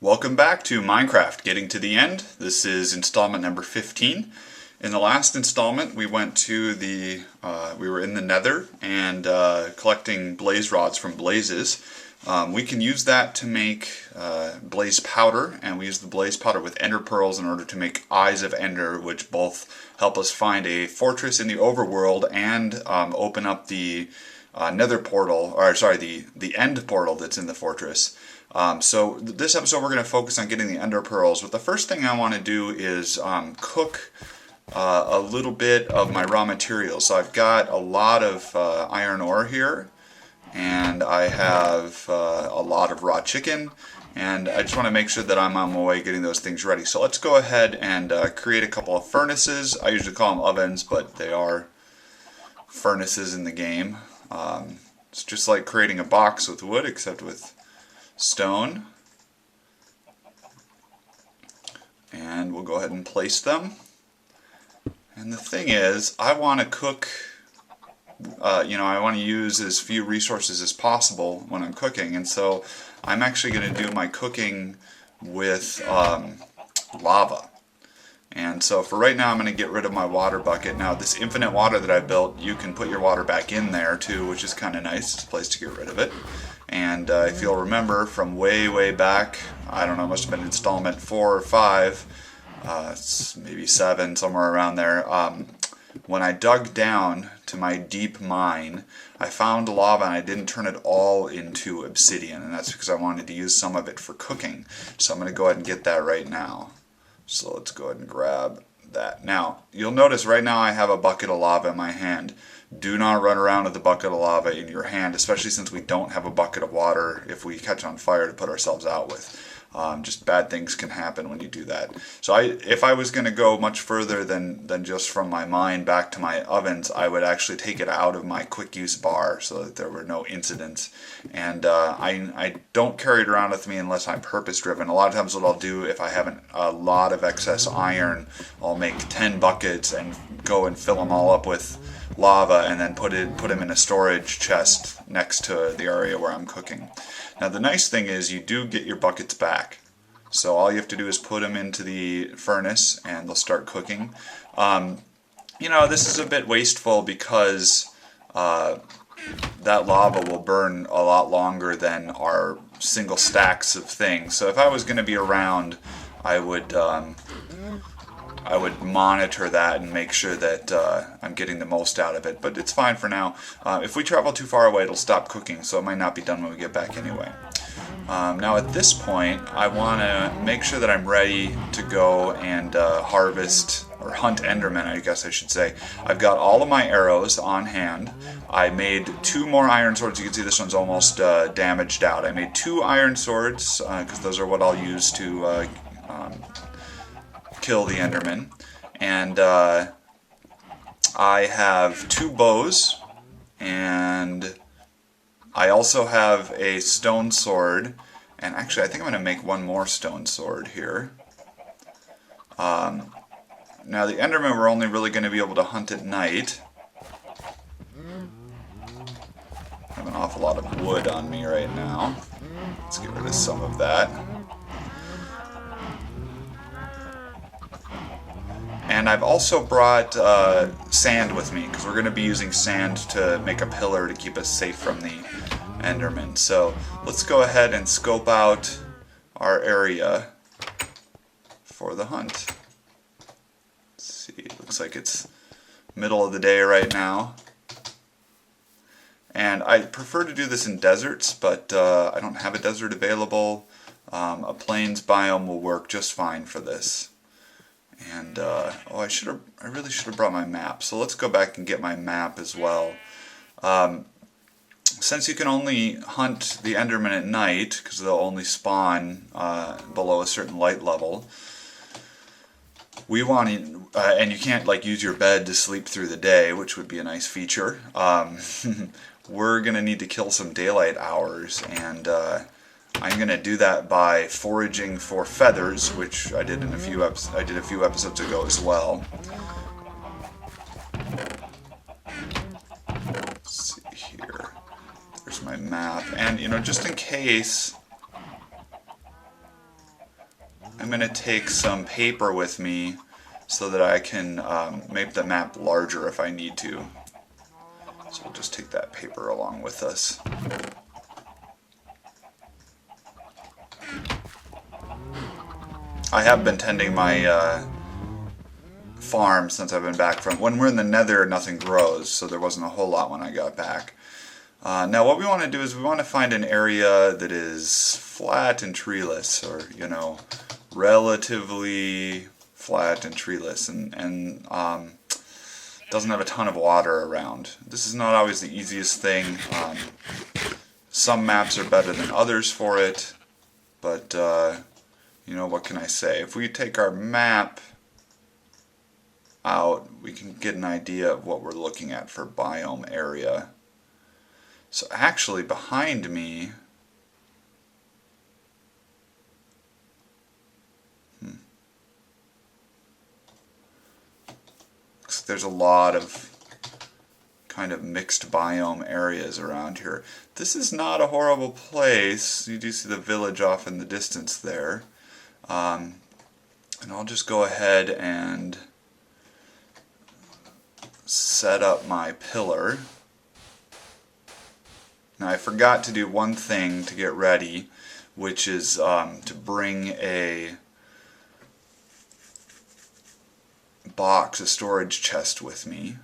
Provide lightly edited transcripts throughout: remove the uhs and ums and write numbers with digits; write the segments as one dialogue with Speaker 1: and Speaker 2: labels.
Speaker 1: Welcome back to Minecraft, getting to the end. This is installment number 15. In the last installment, we went to we were in the Nether and collecting blaze rods from blazes. We can use that to make blaze powder, and we use the blaze powder with ender pearls in order to make eyes of ender, which both help us find a fortress in the overworld and open up the nether portal, or sorry, the end portal that's in the fortress. So this episode we're going to focus on getting the ender pearls, but the first thing I want to do is cook a little bit of my raw materials. So I've got a lot of iron ore here, and I have a lot of raw chicken, and I just want to make sure that I'm on my way getting those things ready. So let's go ahead and create a couple of furnaces. I usually call them ovens, but they are furnaces in the game. It's just like creating a box with wood, except with stone. And we'll go ahead and place them. And the thing is, I want to cook, I want to use as few resources as possible when I'm cooking, and so I'm actually going to do my cooking with lava. And so for right now I'm going to get rid of my water bucket. Now this infinite water that I built, you can put your water back in there too, which is kind of nice. It's a place to get rid of it. And if you'll remember from way back, I don't know, it must have been installment 4 or 5, maybe 7, somewhere around there, when I dug down to my deep mine, I found lava and I didn't turn it all into obsidian, and that's because I wanted to use some of it for cooking. So I'm going to go ahead and get that right now. So let's go ahead and grab that. Now, you'll notice right now I have a bucket of lava in my hand. Do not run around with a bucket of lava in your hand, especially since we don't have a bucket of water if we catch on fire to put ourselves out with. Just bad things can happen when you do that. So if I was going to go much further than just from my mine back to my ovens, I would actually take it out of my quick use bar so that there were no incidents. And I don't carry it around with me unless I'm purpose driven. A lot of times what I'll do, if I have a lot of excess iron, I'll make 10 buckets and go and fill them all up with lava and then put them in a storage chest next to the area where I'm cooking. Now the nice thing is you do get your buckets back. So all you have to do is put them into the furnace and they'll start cooking. This is a bit wasteful because that lava will burn a lot longer than our single stacks of things. So if I was going to be around, I would monitor that and make sure that I'm getting the most out of it, but it's fine for now. If we travel too far away, it'll stop cooking, so it might not be done when we get back anyway. Now at this point, I want to make sure that I'm ready to go and harvest, or hunt Endermen, I guess I should say. I've got all of my arrows on hand. I made 2 more iron swords. You can see this one's almost damaged out. I made 2 iron swords, because those are what I'll use to kill the Enderman, and I have 2 bows, and I also have a stone sword, and actually I think I'm going to make 1 more stone sword here. Now the Enderman we're only really going to be able to hunt at night. I have an awful lot of wood on me right now. Let's get rid of some of that. And I've also brought sand with me, because we're going to be using sand to make a pillar to keep us safe from the Endermen. So let's go ahead and scope out our area for the hunt. Let's see, it looks like it's middle of the day right now. And I prefer to do this in deserts, but I don't have a desert available. A plains biome will work just fine for this. And I really should have brought my map. So let's go back and get my map as well. Since you can only hunt the Endermen at night, because they'll only spawn below a certain light level, we want to, and you can't use your bed to sleep through the day, which would be a nice feature. We're gonna need to kill some daylight hours, and I'm going to do that by foraging for feathers, which I did a few episodes ago as well. Let's see here. There's my map, and just in case I'm going to take some paper with me so that I can make the map larger if I need to. So we'll just take that paper along with us. I have been tending my farm since I've been back from... When we're in the Nether, nothing grows, so there wasn't a whole lot when I got back. Now what we want to do is we want to find an area that is flat and treeless, or, you know, relatively flat and treeless, and doesn't have a ton of water around. This is not always the easiest thing. Some maps are better than others for it, but you know, what can I say? If we take our map out, we can get an idea of what we're looking at for biome area. So actually behind me, looks like there's a lot of kind of mixed biome areas around here. This is not a horrible place. You do see the village off in the distance there. And I'll just go ahead and set up my pillar. Now I forgot to do one thing to get ready, which is to bring a box, a storage chest with me.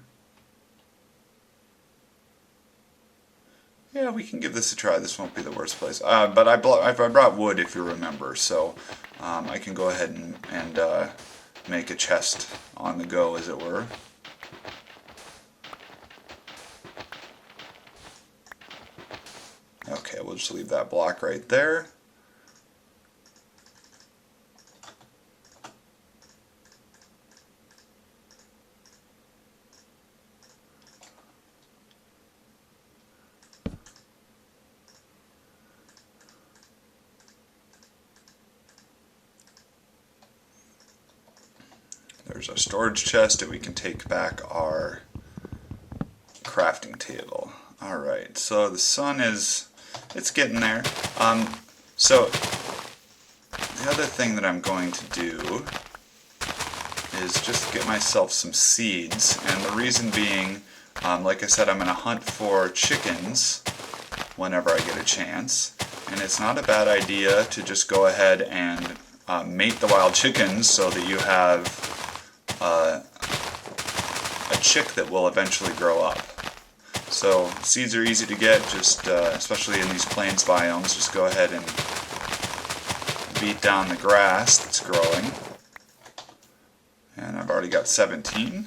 Speaker 1: Yeah, we can give this a try. This won't be the worst place. But I brought wood, if you remember, so I can go ahead and make a chest on the go, as it were. Okay, we'll just leave that block right there. There's our storage chest, and we can take back our crafting table. Alright, so the sun is, it's getting there. So the other thing that I'm going to do is just get myself some seeds, and the reason being, like I said, I'm going to hunt for chickens whenever I get a chance, and it's not a bad idea to just go ahead and mate the wild chickens so that you have a chick that will eventually grow up. So seeds are easy to get, just especially in these plains biomes. Just go ahead and beat down the grass that's growing. And I've already got 17.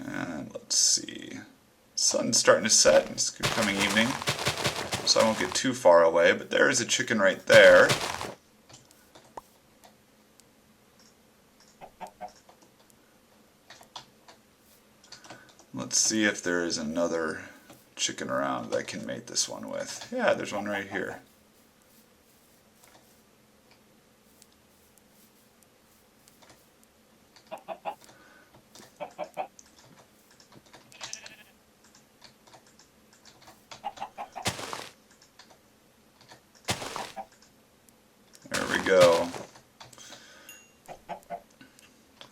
Speaker 1: And let's see. Sun's starting to set, and it's becoming evening, so I won't get too far away, but there is a chicken right there. Let's see if there is another chicken around that I can mate this one with. Yeah, there's one right here. There we go.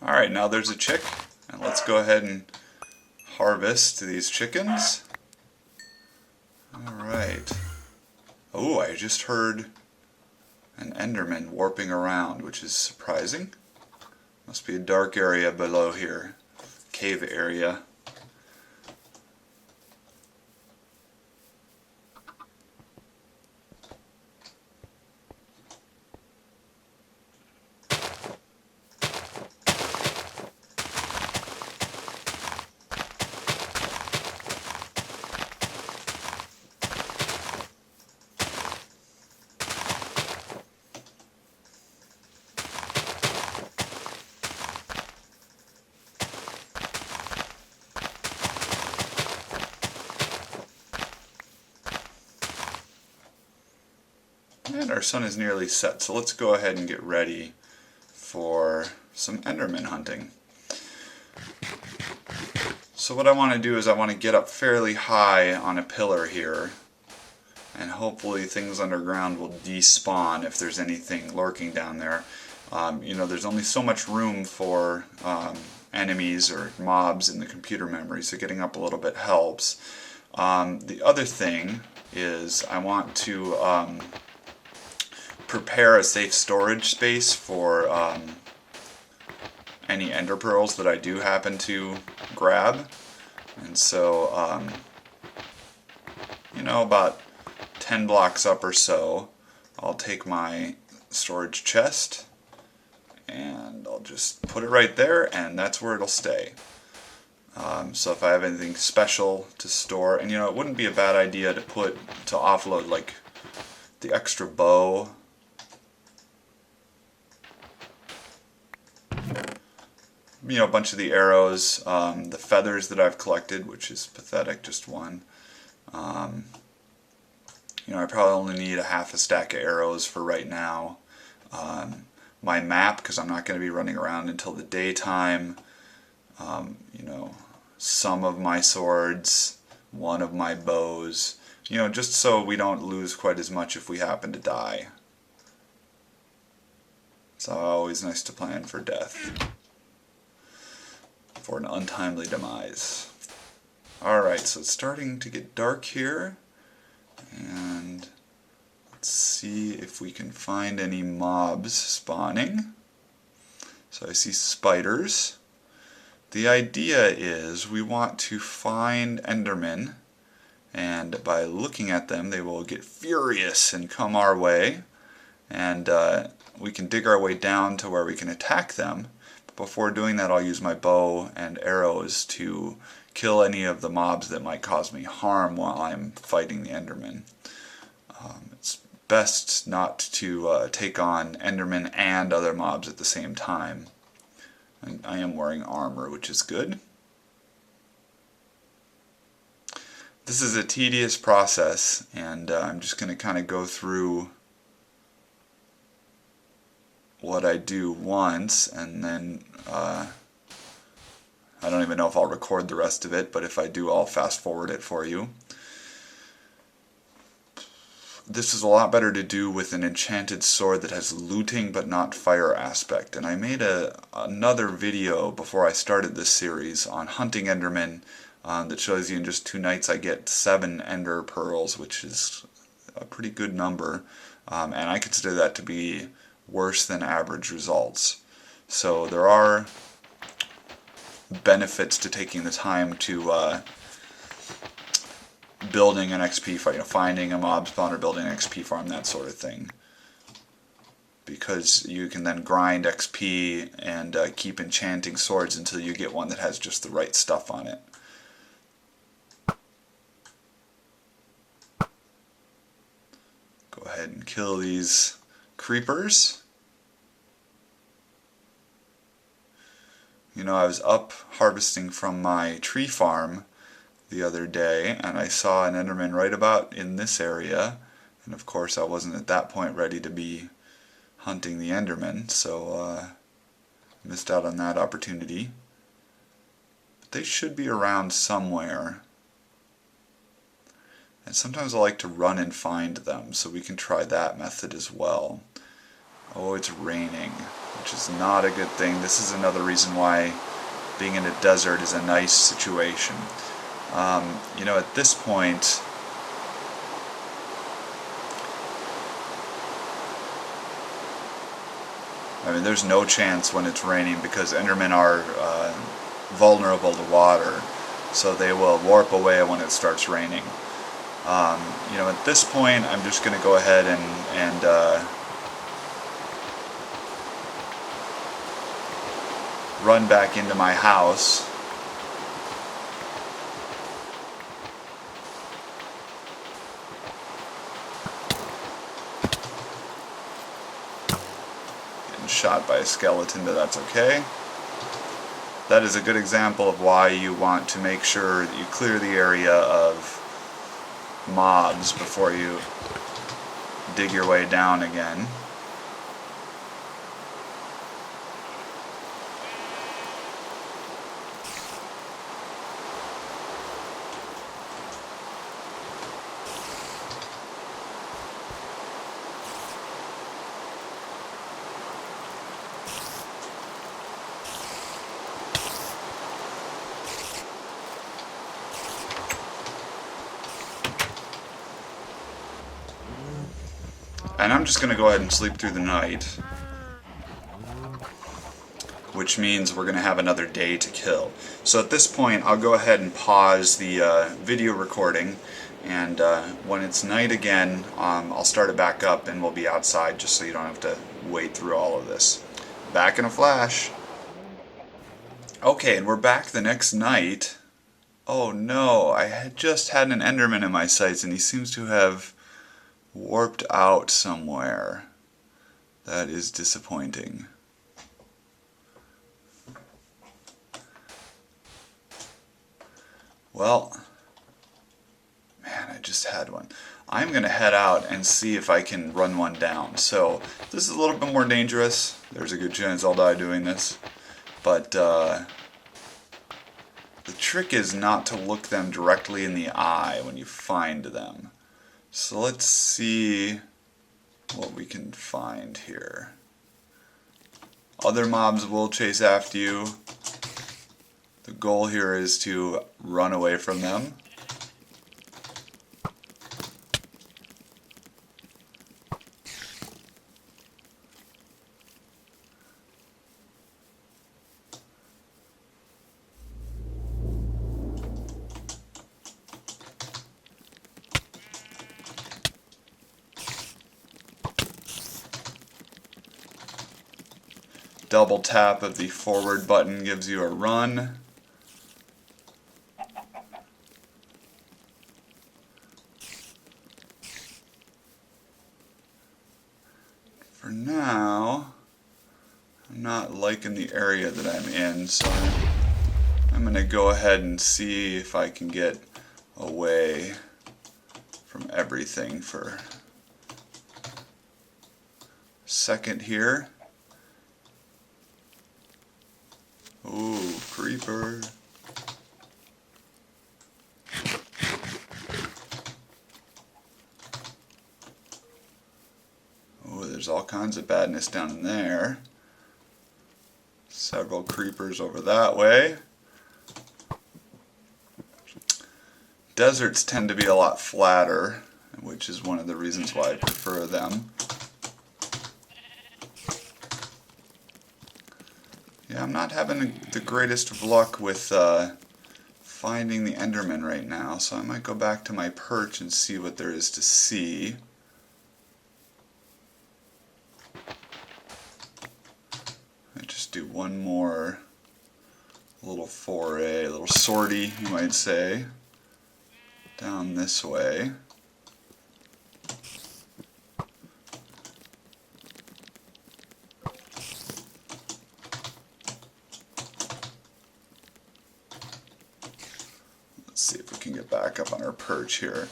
Speaker 1: Alright, now there's a chick, and let's go ahead and harvest these chickens. Alright. Oh, I just heard an Enderman warping around, which is surprising. Must be a dark area below here. Cave area. And our sun is nearly set, so let's go ahead and get ready for some Enderman hunting. So what I want to do is I want to get up fairly high on a pillar here, and hopefully things underground will despawn if there's anything lurking down there. You know, there's only so much room for enemies or mobs in the computer memory, so getting up a little bit helps. The other thing is I want to prepare a safe storage space for any ender pearls that I do happen to grab. And so, you know, about 10 blocks up or so, I'll take my storage chest and I'll just put it right there, and that's where it'll stay. So if I have anything special to store, and you know, it wouldn't be a bad idea to offload like the extra bow. You know, a bunch of the arrows, the feathers that I've collected, which is pathetic, just one. You know, I probably only need a half a stack of arrows for right now. My map, because I'm not going to be running around until the daytime. You know, some of my swords, one of my bows. You know, just so we don't lose quite as much if we happen to die. It's always nice to plan for death. For an untimely demise. Alright, so it's starting to get dark here, and let's see if we can find any mobs spawning. So I see spiders. The idea is we want to find Endermen, and by looking at them they will get furious and come our way, and we can dig our way down to where we can attack them. Before doing that, I'll use my bow and arrows to kill any of the mobs that might cause me harm while I'm fighting the Endermen. It's best not to take on Endermen and other mobs at the same time. I am wearing armor, which is good. This is a tedious process, and I'm just going to kind of go through what I do once, and then I don't even know if I'll record the rest of it, but if I do, I'll fast forward it for you. This is a lot better to do with an enchanted sword that has looting but not fire aspect, and I made another video before I started this series on hunting Endermen that shows you in just 2 nights I get 7 ender pearls, which is a pretty good number, and I consider that to be worse than average results. So there are benefits to taking the time to building an XP farm, you know, finding a mob spawner, building an XP farm, that sort of thing. Because you can then grind XP and keep enchanting swords until you get one that has just the right stuff on it. Go ahead and kill these creepers. You know, I was up harvesting from my tree farm the other day, and I saw an Enderman right about in this area, and of course I wasn't at that point ready to be hunting the Enderman, so missed out on that opportunity. But they should be around somewhere. And sometimes I like to run and find them, so we can try that method as well. Oh, it's raining, which is not a good thing. This is another reason why being in a desert is a nice situation. You know, at this point, I mean, there's no chance when it's raining because Endermen are vulnerable to water, so they will warp away when it starts raining. You know, at this point, I'm just going to go ahead and run back into my house. Getting shot by a skeleton, but that's okay. That is a good example of why you want to make sure that you clear the area of mobs before you dig your way down again. And I'm just going to go ahead and sleep through the night, which means we're going to have another day to kill. So at this point, I'll go ahead and pause the video recording, and when it's night again, I'll start it back up and we'll be outside just so you don't have to wait through all of this. Back in a flash. Okay, and we're back the next night. Oh no, I had just had an Enderman in my sights and he seems to have warped out somewhere. That is disappointing. Well, man, I just had one. I'm going to head out and see if I can run one down. So, this is a little bit more dangerous. There's a good chance I'll die doing this. But, the trick is not to look them directly in the eye when you find them. So let's see what we can find here. Other mobs will chase after you. The goal here is to run away from them. Double tap of the forward button gives you a run. For now, I'm not liking the area that I'm in, so I'm going to go ahead and see if I can get away from everything for a second here. Ooh, creeper. Oh, there's all kinds of badness down in there. Several creepers over that way. Deserts tend to be a lot flatter, which is one of the reasons why I prefer them. Yeah, I'm not having the greatest of luck with finding the Enderman right now, so I might go back to my perch and see what there is to see. I just do one more little foray, a little sortie, you might say, down this way. Let's see if we can get back up on our perch here.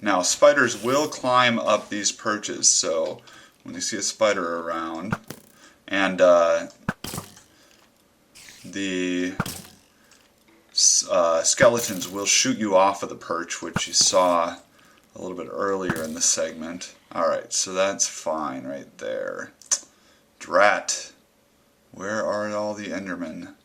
Speaker 1: Now, spiders will climb up these perches, so when you see a spider around, and the skeletons will shoot you off of the perch, which you saw a little bit earlier in the segment. Alright, so that's fine right there. Drat. Where are all the Endermen?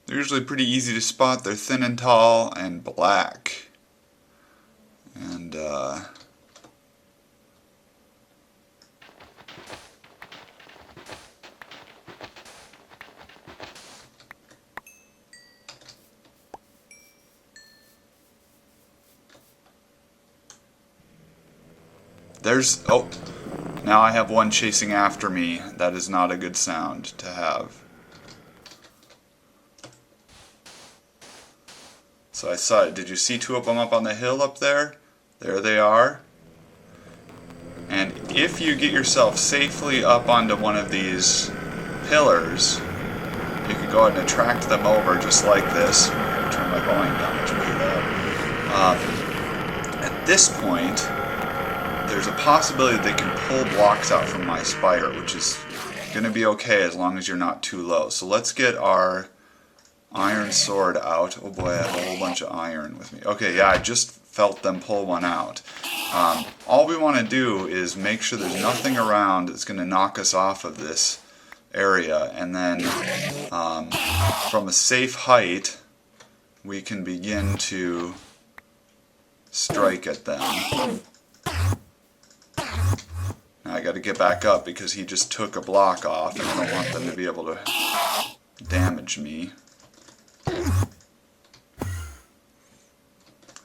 Speaker 1: They're usually pretty easy to spot. They're thin and tall and black. And oh, now I have one chasing after me. That is not a good sound to have. So I saw it. Did you see two of them up on the hill up there? There they are. And if you get yourself safely up onto one of these pillars, you can you go ahead and attract them over just like this. Turn my volume down, it's really loud. At this point, there's a possibility they can pull blocks out from my spire, which is going to be okay as long as you're not too low. So let's get our iron sword out. Oh boy, I have a whole bunch of iron with me. Okay, yeah, I just felt them pull one out. All we want to do is make sure there's nothing around that's going to knock us off of this area, and then from a safe height we can begin to strike at them. Now I got to get back up because he just took a block off and I don't want them to be able to damage me.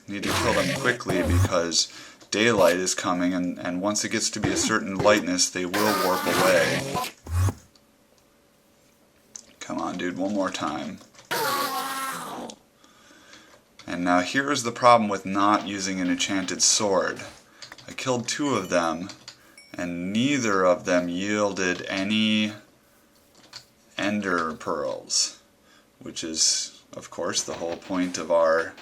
Speaker 1: Need to kill them quickly because daylight is coming, and once it gets to be a certain lightness they will warp away. Come on, dude, one more time. And now here's the problem with not using an enchanted sword. I killed 2 of them, and neither of them yielded any ender pearls, which is, of course, the whole point of our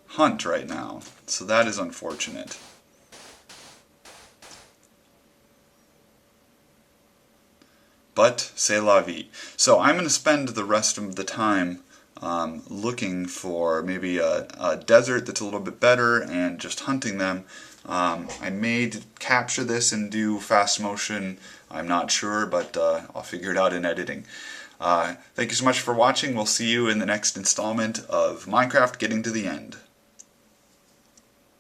Speaker 1: hunt right now. So that is unfortunate. But c'est la vie. So I'm going to spend the rest of the time looking for maybe a desert that's a little bit better and just hunting them. I may capture this and do fast motion. I'm not sure, but I'll figure it out in editing. Thank you so much for watching. We'll see you in the next installment of Minecraft Getting to the End.